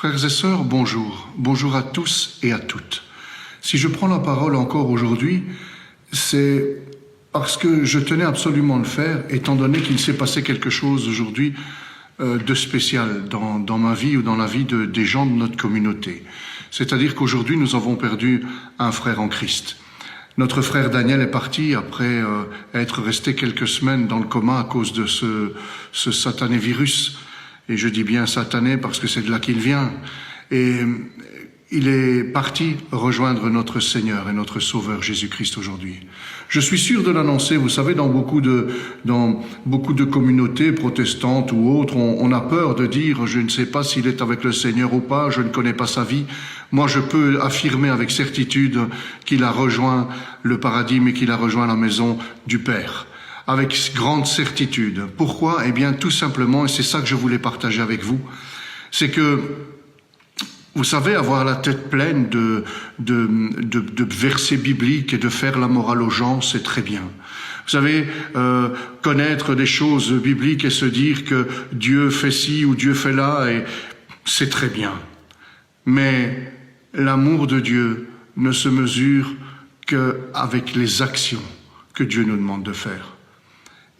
Frères et sœurs, bonjour. Bonjour à tous et à toutes. Si je prends la parole encore aujourd'hui, c'est parce que je tenais absolument à le faire, étant donné qu'il s'est passé quelque chose aujourd'hui de spécial dans ma vie ou dans la vie des gens de notre communauté. C'est-à-dire qu'aujourd'hui, nous avons perdu un frère en Christ. Notre frère Daniel est parti après être resté quelques semaines dans le coma à cause de ce satané virus. Et je dis bien satané parce que c'est de là qu'il vient. Et il est parti rejoindre notre Seigneur et notre Sauveur Jésus-Christ aujourd'hui. Je suis sûr de l'annoncer. Vous savez, dans beaucoup de communautés protestantes ou autres, on a peur de dire « je ne sais pas s'il est avec le Seigneur ou pas, je ne connais pas sa vie ». Moi, je peux affirmer avec certitude qu'il a rejoint le paradis, mais qu'il a rejoint la maison du Père. Avec grande certitude. Pourquoi ? Eh bien, tout simplement, et c'est ça que je voulais partager avec vous, c'est que, vous savez, avoir la tête pleine de versets bibliques et de faire la morale aux gens, c'est très bien. Vous savez, connaître des choses bibliques et se dire que Dieu fait ci ou Dieu fait là, et c'est très bien. Mais l'amour de Dieu ne se mesure qu'avec les actions que Dieu nous demande de faire.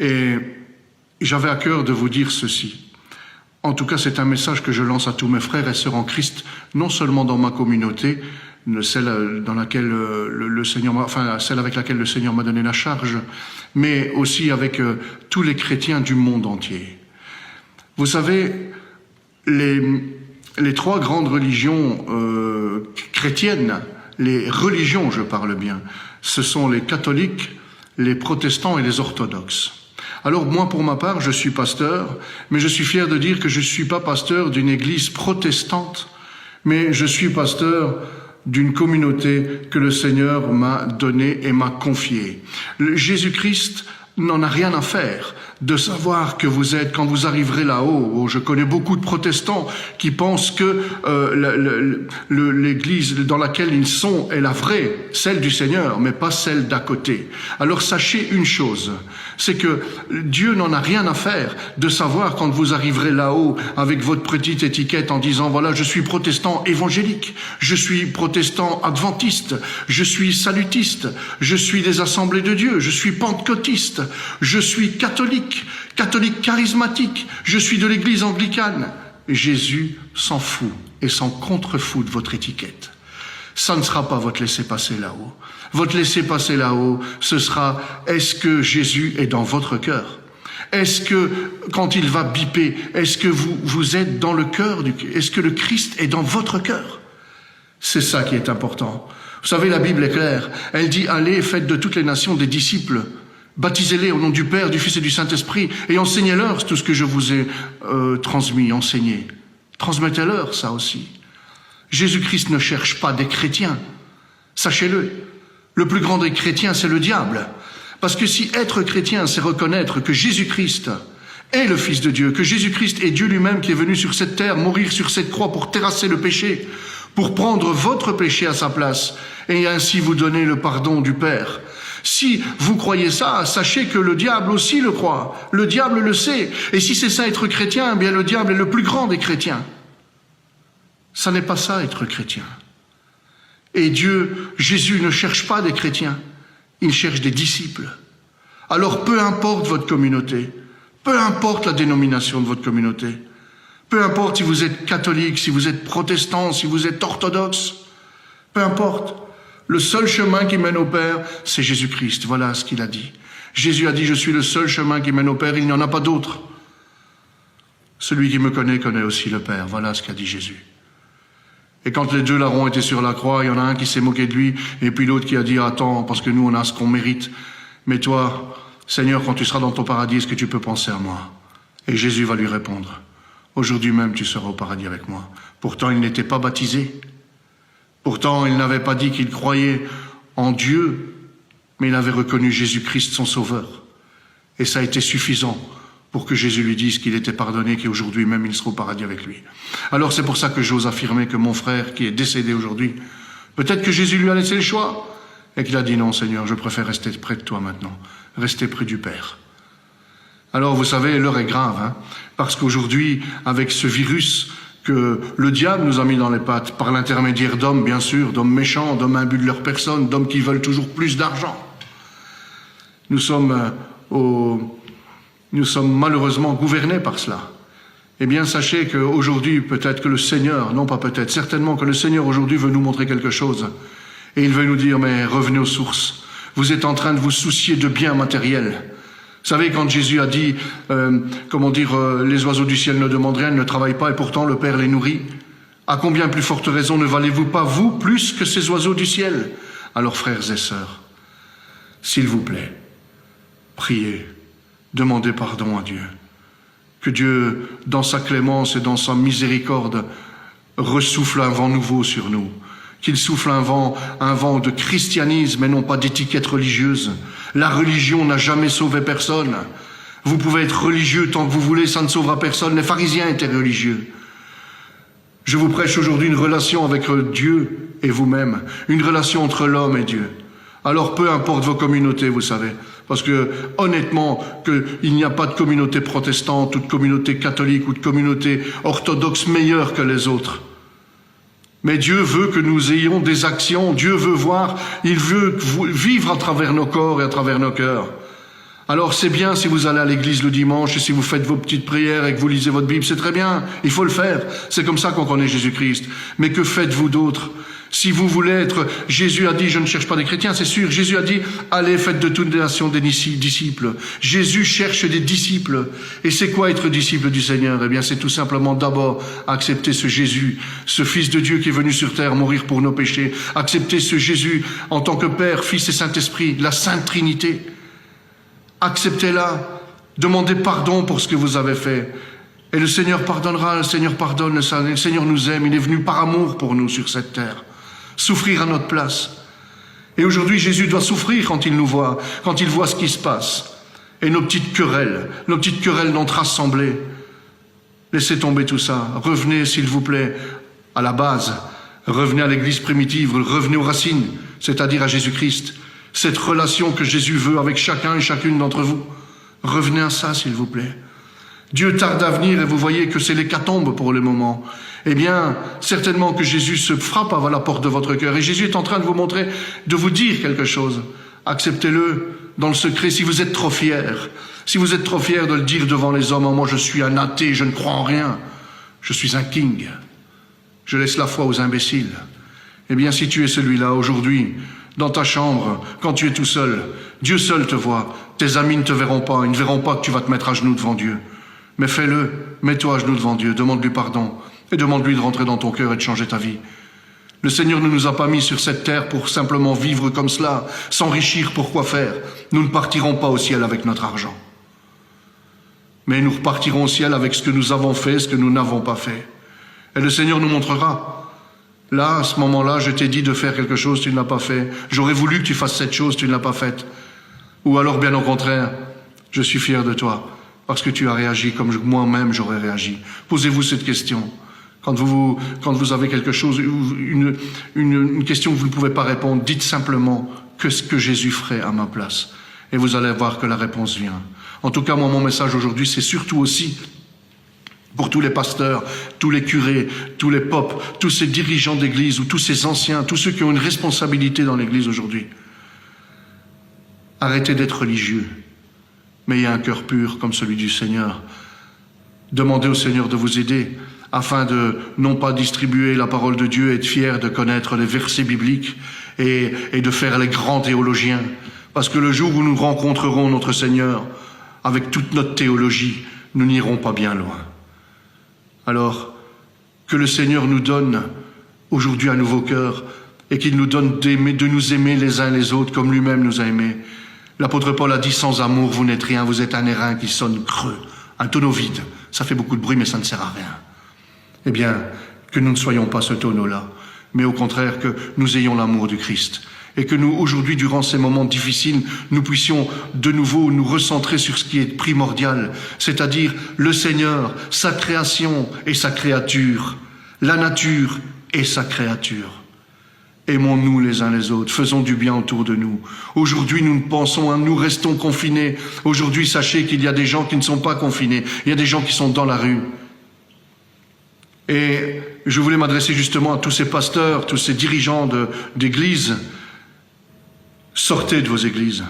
Et j'avais à cœur de vous dire ceci. En tout cas, c'est un message que je lance à tous mes frères et sœurs en Christ, non seulement dans ma communauté, celle dans laquelle celle avec laquelle le Seigneur m'a donné la charge, mais aussi avec tous les chrétiens du monde entier. Vous savez, les trois grandes religions chrétiennes, les religions, je parle bien, ce sont les catholiques, les protestants et les orthodoxes. Alors moi, pour ma part, je suis pasteur, mais je suis fier de dire que je ne suis pas pasteur d'une église protestante, mais je suis pasteur d'une communauté que le Seigneur m'a donnée et m'a confiée. Jésus-Christ n'en a rien à faire de savoir que vous êtes, quand vous arriverez là-haut, je connais beaucoup de protestants qui pensent que l'église dans laquelle ils sont est la vraie, celle du Seigneur, mais pas celle d'à côté. Alors sachez une chose, c'est que Dieu n'en a rien à faire de savoir quand vous arriverez là-haut avec votre petite étiquette en disant voilà, je suis protestant évangélique, je suis protestant adventiste, je suis salutiste, je suis des assemblées de Dieu, je suis pentecôtiste, je suis catholique charismatique, je suis de l'église anglicane. Jésus s'en fout et s'en contrefout de votre étiquette. Ça ne sera pas votre laissez-passer là-haut. Votre laissez-passer là-haut, ce sera est-ce que Jésus est dans votre cœur ? Est-ce que, quand il va biper, est-ce que vous êtes dans le cœur est-ce que le Christ est dans votre cœur ? C'est ça qui est important. Vous savez, la Bible est claire. Elle dit, allez, faites de toutes les nations des disciples. Baptisez-les au nom du Père, du Fils et du Saint-Esprit et enseignez-leur tout ce que je vous ai transmis, enseigné. Transmettez-leur ça aussi. Jésus-Christ ne cherche pas des chrétiens. Sachez-le. Le plus grand des chrétiens, c'est le diable. Parce que si être chrétien, c'est reconnaître que Jésus-Christ est le Fils de Dieu, que Jésus-Christ est Dieu lui-même qui est venu sur cette terre, mourir sur cette croix pour terrasser le péché, pour prendre votre péché à sa place et ainsi vous donner le pardon du Père. Si vous croyez ça, sachez que le diable aussi le croit. Le diable le sait. Et si c'est ça être chrétien, eh bien le diable est le plus grand des chrétiens. Ça n'est pas ça être chrétien. Et Jésus ne cherche pas des chrétiens. Il cherche des disciples. Alors peu importe votre communauté, peu importe la dénomination de votre communauté, peu importe si vous êtes catholique, si vous êtes protestant, si vous êtes orthodoxe, peu importe. Le seul chemin qui mène au Père, c'est Jésus-Christ. Voilà ce qu'il a dit. Jésus a dit, je suis le seul chemin qui mène au Père, il n'y en a pas d'autre. Celui qui me connaît aussi le Père. Voilà ce qu'a dit Jésus. Et quand les deux larrons étaient sur la croix, il y en a un qui s'est moqué de lui, et puis l'autre qui a dit, attends, parce que nous on a ce qu'on mérite. Mais toi, Seigneur, quand tu seras dans ton paradis, est-ce que tu peux penser à moi ? Et Jésus va lui répondre, aujourd'hui même tu seras au paradis avec moi. Pourtant il n'était pas baptisé. Pourtant, il n'avait pas dit qu'il croyait en Dieu, mais il avait reconnu Jésus-Christ son Sauveur. Et ça a été suffisant pour que Jésus lui dise qu'il était pardonné, qu'aujourd'hui même il sera au paradis avec lui. Alors c'est pour ça que j'ose affirmer que mon frère qui est décédé aujourd'hui, peut-être que Jésus lui a laissé le choix, et qu'il a dit non Seigneur, je préfère rester près de toi maintenant, rester près du Père. Alors vous savez, l'heure est grave, parce qu'aujourd'hui, avec ce virus que le diable nous a mis dans les pattes, par l'intermédiaire d'hommes, bien sûr, d'hommes méchants, d'hommes imbus de leur personne, d'hommes qui veulent toujours plus d'argent. Nous sommes malheureusement gouvernés par cela. Eh bien, sachez qu'aujourd'hui, peut-être que le Seigneur, non pas peut-être, certainement que le Seigneur aujourd'hui veut nous montrer quelque chose. Et il veut nous dire, mais revenez aux sources. Vous êtes en train de vous soucier de biens matériels. Vous savez, quand Jésus a dit, les oiseaux du ciel ne demandent rien, ils ne travaillent pas, et pourtant le Père les nourrit. À combien plus forte raison ne valez-vous pas, vous, plus que ces oiseaux du ciel? Alors, frères et sœurs, s'il vous plaît, priez, demandez pardon à Dieu. Que Dieu, dans sa clémence et dans sa miséricorde, ressouffle un vent nouveau sur nous. Qu'il souffle un vent de christianisme et non pas d'étiquette religieuse. La religion n'a jamais sauvé personne. Vous pouvez être religieux tant que vous voulez, ça ne sauvera personne. Les pharisiens étaient religieux. Je vous prêche aujourd'hui une relation avec Dieu et vous-même, une relation entre l'homme et Dieu. Alors peu importe vos communautés, vous savez, parce que honnêtement, qu'il n'y a pas de communauté protestante ou de communauté catholique ou de communauté orthodoxe meilleure que les autres. Mais Dieu veut que nous ayons des actions, Dieu veut voir, il veut vivre à travers nos corps et à travers nos cœurs. Alors c'est bien si vous allez à l'église le dimanche et si vous faites vos petites prières et que vous lisez votre Bible, c'est très bien, il faut le faire. C'est comme ça qu'on connaît Jésus-Christ. Mais que faites-vous d'autre? Si vous voulez être... Jésus a dit, je ne cherche pas des chrétiens, c'est sûr. Jésus a dit, allez, faites de toutes les nations des disciples. Jésus cherche des disciples. Et c'est quoi être disciple du Seigneur? Eh bien, c'est tout simplement d'abord accepter ce Jésus, ce Fils de Dieu qui est venu sur terre mourir pour nos péchés. Accepter ce Jésus en tant que Père, Fils et Saint-Esprit, la Sainte Trinité. Acceptez-la. Demandez pardon pour ce que vous avez fait. Et le Seigneur pardonnera, le Seigneur pardonne, le Seigneur nous aime. Il est venu par amour pour nous sur cette terre. Souffrir à notre place. Et aujourd'hui, Jésus doit souffrir quand il nous voit, quand il voit ce qui se passe. Et nos petites querelles d'entre assemblées. Laissez tomber tout ça. Revenez, s'il vous plaît, à la base. Revenez à l'église primitive, revenez aux racines, c'est-à-dire à Jésus-Christ. Cette relation que Jésus veut avec chacun et chacune d'entre vous. Revenez à ça, s'il vous plaît. Dieu tarde à venir et vous voyez que c'est l'hécatombe pour le moment. Eh bien, certainement que Jésus se frappe à la porte de votre cœur. Et Jésus est en train de vous montrer, de vous dire quelque chose. Acceptez-le dans le secret si vous êtes trop fiers. Si vous êtes trop fiers de le dire devant les hommes, moi je suis un athée, je ne crois en rien. Je suis un king. Je laisse la foi aux imbéciles. Eh bien, si tu es celui-là aujourd'hui, dans ta chambre, quand tu es tout seul, Dieu seul te voit. Tes amis ne te verront pas, ils ne verront pas que tu vas te mettre à genoux devant Dieu. Mais fais-le, mets-toi à genoux devant Dieu, demande-lui pardon et demande-lui de rentrer dans ton cœur et de changer ta vie. Le Seigneur ne nous a pas mis sur cette terre pour simplement vivre comme cela, s'enrichir pour quoi faire. Nous ne partirons pas au ciel avec notre argent. Mais nous repartirons au ciel avec ce que nous avons fait, ce que nous n'avons pas fait. Et le Seigneur nous montrera. Là, à ce moment-là, je t'ai dit de faire quelque chose, tu ne l'as pas fait. J'aurais voulu que tu fasses cette chose, tu ne l'as pas faite. Ou alors, bien au contraire, je suis fier de toi. Parce que tu as réagi comme moi-même j'aurais réagi. Posez-vous cette question. Quand vous avez quelque chose, une question que vous ne pouvez pas répondre, dites simplement que ce que Jésus ferait à ma place. Et vous allez voir que la réponse vient. En tout cas, moi, mon message aujourd'hui, c'est surtout aussi pour tous les pasteurs, tous les curés, tous les popes, tous ces dirigeants d'église ou tous ces anciens, tous ceux qui ont une responsabilité dans l'église aujourd'hui. Arrêtez d'être religieux. Mais ayez un cœur pur comme celui du Seigneur. Demandez au Seigneur de vous aider afin de non pas distribuer la parole de Dieu et être fier de connaître les versets bibliques et de faire les grands théologiens. Parce que le jour où nous rencontrerons notre Seigneur avec toute notre théologie, nous n'irons pas bien loin. Alors, que le Seigneur nous donne aujourd'hui un nouveau cœur et qu'il nous donne de nous aimer les uns les autres comme lui-même nous a aimés. L'apôtre Paul a dit, sans amour, vous n'êtes rien, vous êtes un airain qui sonne creux, un tonneau vide. Ça fait beaucoup de bruit, mais ça ne sert à rien. Eh bien, que nous ne soyons pas ce tonneau-là, mais au contraire que nous ayons l'amour du Christ. Et que nous, aujourd'hui, durant ces moments difficiles, nous puissions de nouveau nous recentrer sur ce qui est primordial, c'est-à-dire le Seigneur, sa création et sa créature, la nature et sa créature. Aimons-nous les uns les autres, faisons du bien autour de nous. Aujourd'hui, nous restons confinés. Aujourd'hui, sachez qu'il y a des gens qui ne sont pas confinés. Il y a des gens qui sont dans la rue. Et je voulais m'adresser justement à tous ces pasteurs, tous ces dirigeants d'églises. Sortez de vos églises.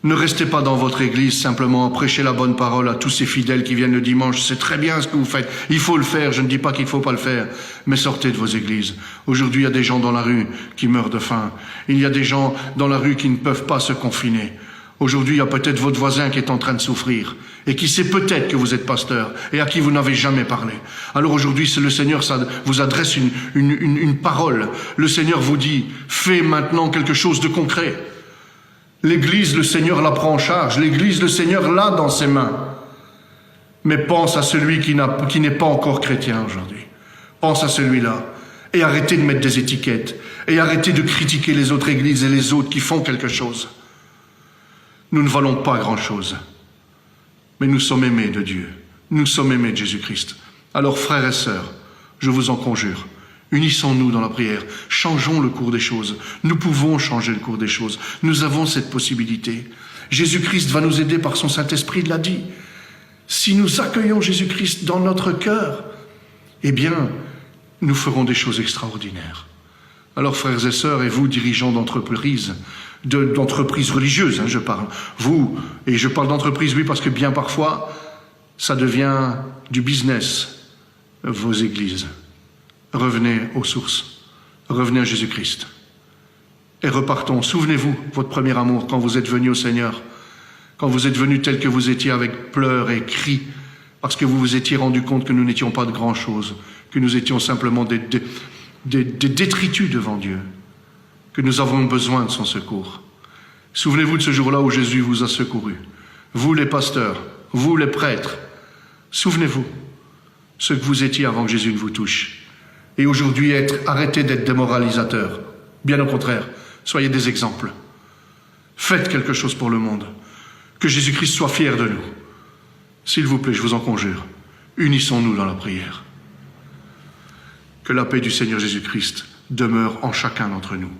Ne restez pas dans votre église simplement à prêcher la bonne parole à tous ces fidèles qui viennent le dimanche. C'est très bien ce que vous faites. Il faut le faire. Je ne dis pas qu'il ne faut pas le faire. Mais sortez de vos églises. Aujourd'hui, il y a des gens dans la rue qui meurent de faim. Il y a des gens dans la rue qui ne peuvent pas se confiner. Aujourd'hui, il y a peut-être votre voisin qui est en train de souffrir et qui sait peut-être que vous êtes pasteur et à qui vous n'avez jamais parlé. Alors aujourd'hui, le Seigneur vous adresse une parole. Le Seigneur vous dit, fais maintenant quelque chose de concret. L'Église, le Seigneur la prend en charge. L'Église, le Seigneur l'a dans ses mains. Mais pense à celui qui n'est pas encore chrétien aujourd'hui. Pense à celui-là. Et arrêtez de mettre des étiquettes. Et arrêtez de critiquer les autres églises et les autres qui font quelque chose. Nous ne valons pas grand-chose. Mais nous sommes aimés de Dieu. Nous sommes aimés de Jésus-Christ. Alors, frères et sœurs, je vous en conjure, unissons-nous dans la prière, changeons le cours des choses. Nous pouvons changer le cours des choses. Nous avons cette possibilité. Jésus-Christ va nous aider par son Saint-Esprit, il l'a dit. Si nous accueillons Jésus-Christ dans notre cœur, eh bien, nous ferons des choses extraordinaires. Alors, frères et sœurs, et vous, dirigeants d'entreprises religieuses, je parle. Vous, et je parle d'entreprise, oui, parce que bien parfois, ça devient du business, vos églises. Revenez aux sources, revenez à Jésus-Christ. Et repartons. Souvenez-vous, votre premier amour, quand vous êtes venu au Seigneur, quand vous êtes venu tel que vous étiez avec pleurs et cris, parce que vous vous étiez rendu compte que nous n'étions pas de grand-chose, que nous étions simplement des détritus devant Dieu, que nous avons besoin de son secours. Souvenez-vous de ce jour-là où Jésus vous a secouru. Vous les pasteurs, vous les prêtres, souvenez-vous ce que vous étiez avant que Jésus ne vous touche. Et aujourd'hui, arrêtez d'être démoralisateurs. Bien au contraire, soyez des exemples. Faites quelque chose pour le monde. Que Jésus-Christ soit fier de nous. S'il vous plaît, je vous en conjure, unissons-nous dans la prière. Que la paix du Seigneur Jésus-Christ demeure en chacun d'entre nous.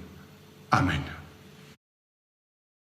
Amen.